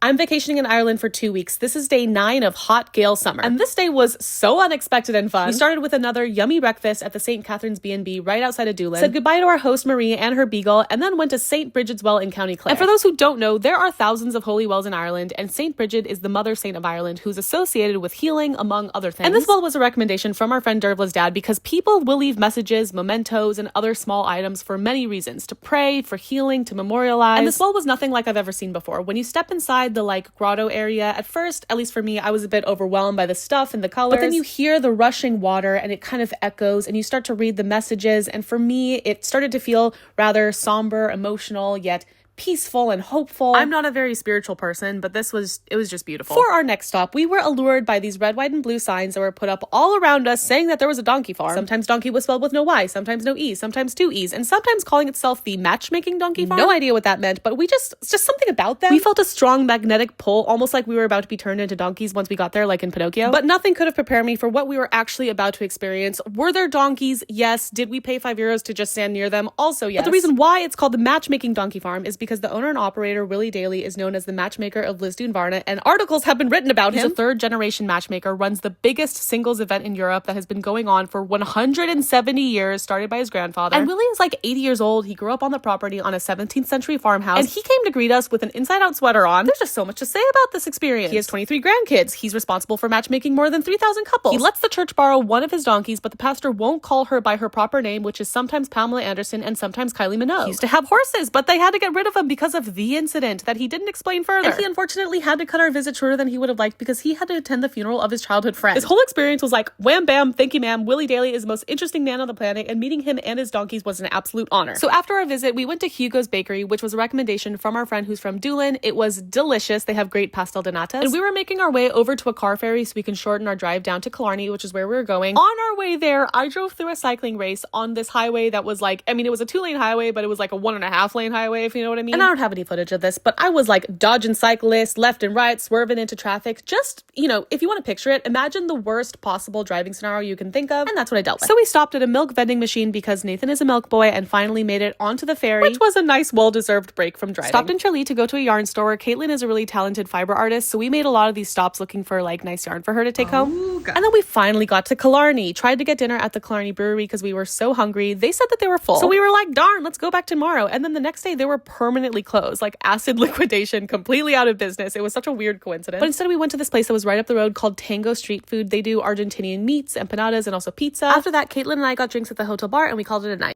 I'm vacationing in Ireland for 2 weeks. This is day 9 of hot Gael summer. And this day was so unexpected and fun. We started with another yummy breakfast at the St. Catherine's B&B right outside of Doolin. Said goodbye to our host Marie and her beagle, and then went to St. Bridget's Well in County Clare. And for those who don't know, there are thousands of holy wells in Ireland, and St. Bridget is the mother saint of Ireland who's associated with healing, among other things. And this well was a recommendation from our friend Dervla's dad because people will leave messages, mementos, and other small items for many reasons. To pray, for healing, to memorialize. And this well was nothing like I've ever seen before. When you step inside the grotto area, at first, at least for me, I was a bit overwhelmed by the stuff and the colors. But then you hear the rushing water and it kind of echoes and you start to read the messages. And for me, it started to feel rather somber, emotional, yet peaceful and hopeful. I'm not a very spiritual person, but it was just beautiful. For our next stop, we were allured by these red, white, and blue signs that were put up all around us saying that there was a donkey farm. Sometimes donkey was spelled with no Y, sometimes no E, sometimes 2 E's, and sometimes calling itself the matchmaking donkey farm. No idea what that meant, but it's just something about them. We felt a strong magnetic pull, almost like we were about to be turned into donkeys once we got there, like in Pinocchio. But nothing could have prepared me for what we were actually about to experience. Were there donkeys? Yes. Did we pay €5 to just stand near them? Also, yes. But the reason why it's called the matchmaking donkey farm is because the owner and operator Willie Daly is known as the matchmaker of Lisdoon Varna, and articles have been written about him. He's a third-generation matchmaker, runs the biggest singles event in Europe that has been going on for 170 years, started by his grandfather. And Willie is 80 years old. He grew up on the property on a 17th century farmhouse, and he came to greet us with an inside-out sweater on. There's just so much to say about this experience. He has 23 grandkids. He's responsible for matchmaking more than 3,000 couples. He lets the church borrow one of his donkeys, but the pastor won't call her by her proper name, which is sometimes Pamela Anderson and sometimes Kylie Minogue. He used to have horses, but they had to get rid of them because of the incident that he didn't explain further. And he unfortunately had to cut our visit shorter than he would have liked because he had to attend the funeral of his childhood friend. This whole experience was like, wham bam, thank you ma'am. Willie Daly is the most interesting man on the planet, and meeting him and his donkeys was an absolute honor. So after our visit, we went to Hugo's Bakery, which was a recommendation from our friend who's from Doolin. It was delicious. They have great pastel de natas. And we were making our way over to a car ferry so we can shorten our drive down to Killarney, which is where we were going. On our way there, I drove through a cycling race on this highway that was it was a 2-lane highway, but it was a 1.5-lane highway, if you know what I mean. And I don't have any footage of this, but I was dodging cyclists left and right, swerving into traffic. Just, if you want to picture it, imagine the worst possible driving scenario you can think of, and that's what I dealt with. So we stopped at a milk vending machine because Nathan is a milk boy, and finally made it onto the ferry, which was a nice, well-deserved break from driving. Stopped in Tralee to go to a yarn store. Caitlin is a really talented fiber artist, so we made a lot of these stops looking for nice yarn for her to take home. God. And then we finally got to Killarney. Tried to get dinner at the Killarney Brewery because we were so hungry. They said that they were full. So we were like, darn, let's go back tomorrow. And then the next day they were permanently closed, acid liquidation, completely out of business. It was such a weird coincidence. But instead we went to this place that was right up the road called Tango Street Food. They do Argentinian meats, empanadas, and also pizza. After that, Caitlin and I got drinks at the hotel bar and we called it a night.